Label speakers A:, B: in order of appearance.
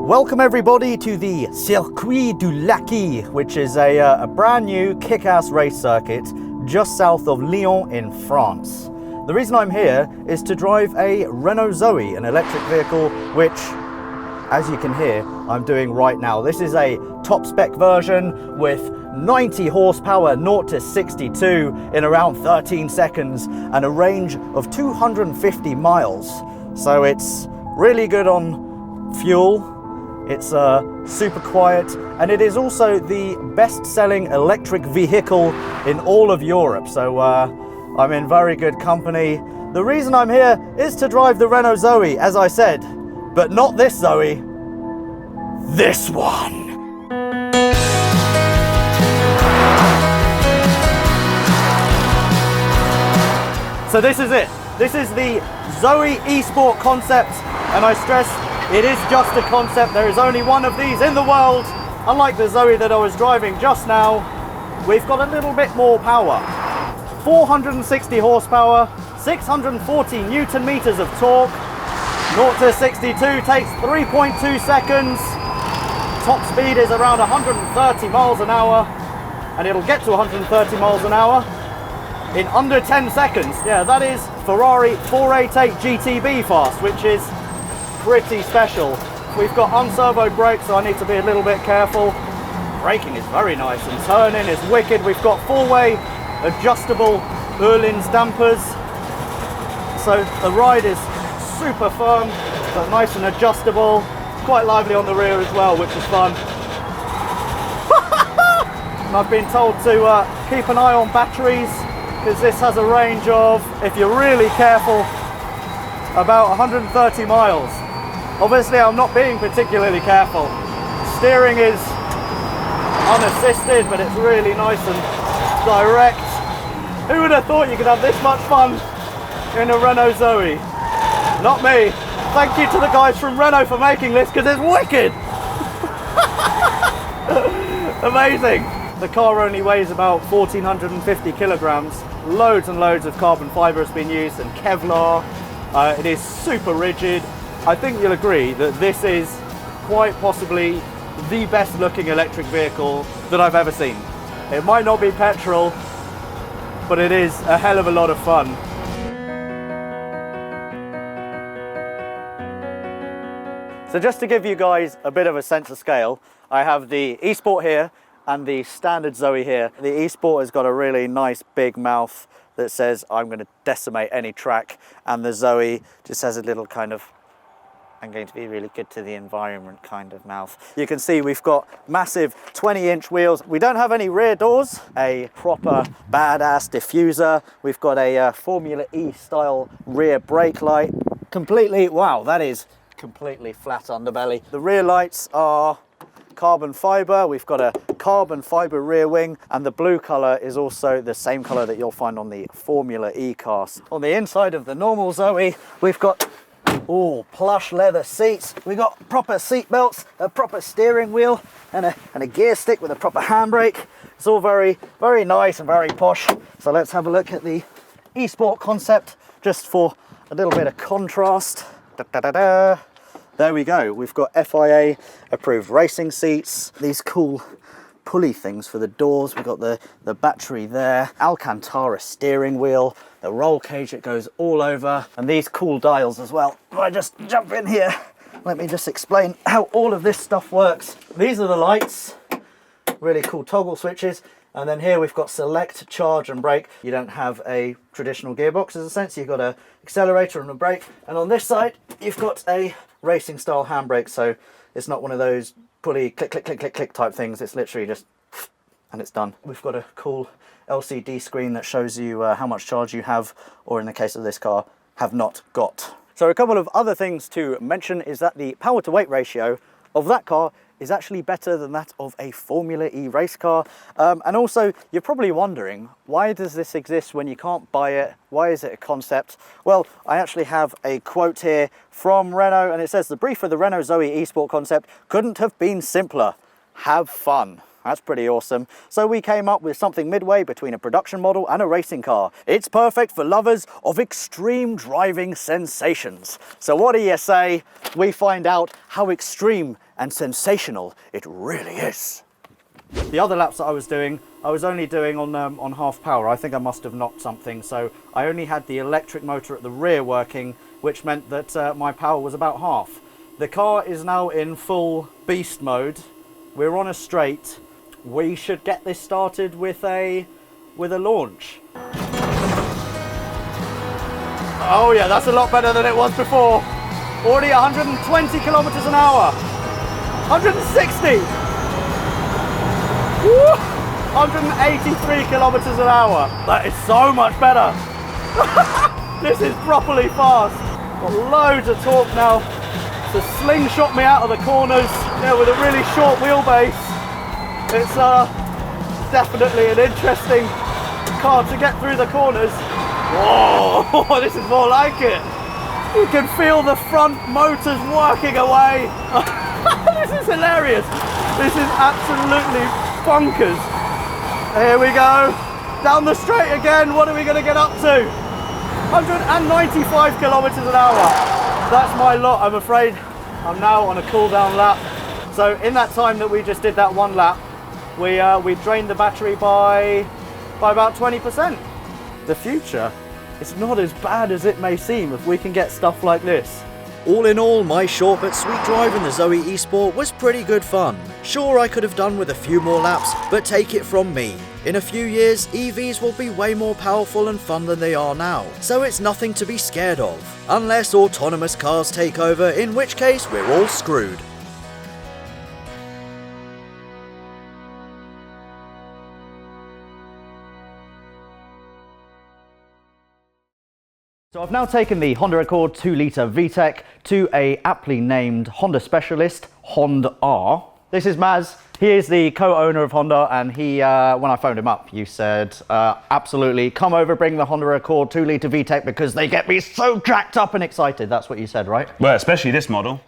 A: Welcome everybody to the Circuit du Lac, which is a brand new kick-ass race circuit just south of Lyon in France. The reason I'm here is to drive a Renault Zoe, an electric vehicle, which, as you can hear, I'm doing right now. This is a top spec version with 90 horsepower, 0 to 62 in around 13 seconds and a range of 250 miles. So it's really good on fuel. It's super quiet, and it is also the best-selling electric vehicle in all of Europe, so I'm in very good company. The reason I'm here is to drive the Renault Zoe, as I said, but not this Zoe, this one. So this is it. This is the Zoe eSport concept, and I stress it is just a concept. There is only one of these in the world. Unlike the Zoe that I was driving just now, we've got a little bit more power. 460 horsepower, 640 Newton meters of torque. 0 to 62 takes 3.2 seconds. Top speed is around 130 miles an hour, and it'll get to 130 miles an hour in under 10 seconds. Yeah, that is Ferrari 488 GTB fast, which is pretty special. We've got unservoed brakes, so I need to be a little bit careful. Braking is very nice and turning is wicked. We've got four-way adjustable Öhlins dampers, so the ride is super firm but nice and adjustable. Quite lively on the rear as well, which is fun. And I've been told to keep an eye on batteries, because this has a range of, if you're really careful, about 130 miles. Obviously, I'm not being particularly careful. Steering is unassisted, but it's really nice and direct. Who would have thought you could have this much fun in a Renault Zoe? Not me. Thank you to the guys from Renault for making this, because it's wicked. Amazing. The car only weighs about 1,450 kilograms. Loads and loads of carbon fiber has been used and Kevlar. It is super rigid. I think you'll agree that this is quite possibly the best looking electric vehicle that I've ever seen. It might not be petrol, but it is a hell of a lot of fun. So just to give you guys a bit of a sense of scale, I have the eSport here and the standard Zoe here. The eSport has got a really nice big mouth that says I'm going to decimate any track, and the Zoe just has a little kind of I'm going to be really good to the environment kind of mouth. You can see we've got massive 20-inch wheels. We don't have any rear doors, a proper badass diffuser. We've got a Formula E style rear brake light. Completely, wow, that is completely flat underbelly. The rear lights are carbon fiber. We've got a carbon fiber rear wing, and the blue color is also the same color that you'll find on the Formula E cars. On the inside of the normal Zoe, we've got plush leather seats. We got proper seat belts, a proper steering wheel, and a gear stick with a proper handbrake. It's all very, very nice and very posh. So let's have a look at the eSport concept just for a little bit of contrast. There we go. We've got FIA approved racing seats, these cool pulley things for the doors. We've got the battery there, Alcantara steering wheel, the roll cage that goes all over, and these cool dials as well. If I just jump in here, let me just explain how all of this stuff works. These are the lights, really cool toggle switches, and then here we've got select, charge and brake. You don't have a traditional gearbox in a sense, you've got an accelerator and a brake, and on this side you've got a racing style handbrake, so it's not one of those pulley click click click click click type things. It's literally just and it's done. We've got a cool LCD screen that shows you how much charge you have, or in the case of this car, have not got. So a couple of other things to mention is that the power to weight ratio of that car is actually better than that of a Formula E race car. And also, you're probably wondering, why does this exist when you can't buy it? Why is it a concept? Well, I actually have a quote here from Renault, and it says, "The brief for the Renault Zoe eSport concept couldn't have been simpler. Have fun." That's pretty awesome. So we came up with something midway between a production model and a racing car. It's perfect for lovers of extreme driving sensations. So what do you say we find out how extreme and sensational it really is? The other laps that I was doing, I was only doing on half power. I think I must have knocked something, so I only had the electric motor at the rear working, which meant that my power was about half. The car is now in full beast mode. We're on a straight. We should get this started with a launch. Oh yeah, that's a lot better than it was before. Already 120 kilometers an hour. 160. Woo! 183 kilometers an hour. That is so much better. This is properly fast. Got loads of torque now to slingshot me out of the corners. Yeah, with a really short wheelbase. It's definitely an interesting car to get through the corners. Whoa, this is more like it. You can feel the front motors working away. This is hilarious. This is absolutely bonkers. Here we go. Down the straight again. What are we going to get up to? 195 kilometers an hour. That's my lot, I'm afraid. I'm now on a cooldown lap. So in that time that we just did that one lap, we drained the battery by about 20%. The future is not as bad as it may seem if we can get stuff like this.
B: All in all, my short but sweet drive in the Zoe eSport was pretty good fun. Sure, I could have done with a few more laps, but take it from me. In a few years, EVs will be way more powerful and fun than they are now, so it's nothing to be scared of. Unless autonomous cars take over, in which case we're all screwed.
A: So I've now taken the Honda Accord 2-litre VTEC to a aptly named Honda specialist, Honda R. This is Maz. He is the co-owner of Honda, and he, when I phoned him up, you said, absolutely, come over, bring the Honda Accord 2-litre VTEC because they get me so jacked up and excited. That's what you said, right?
C: Well, especially this model.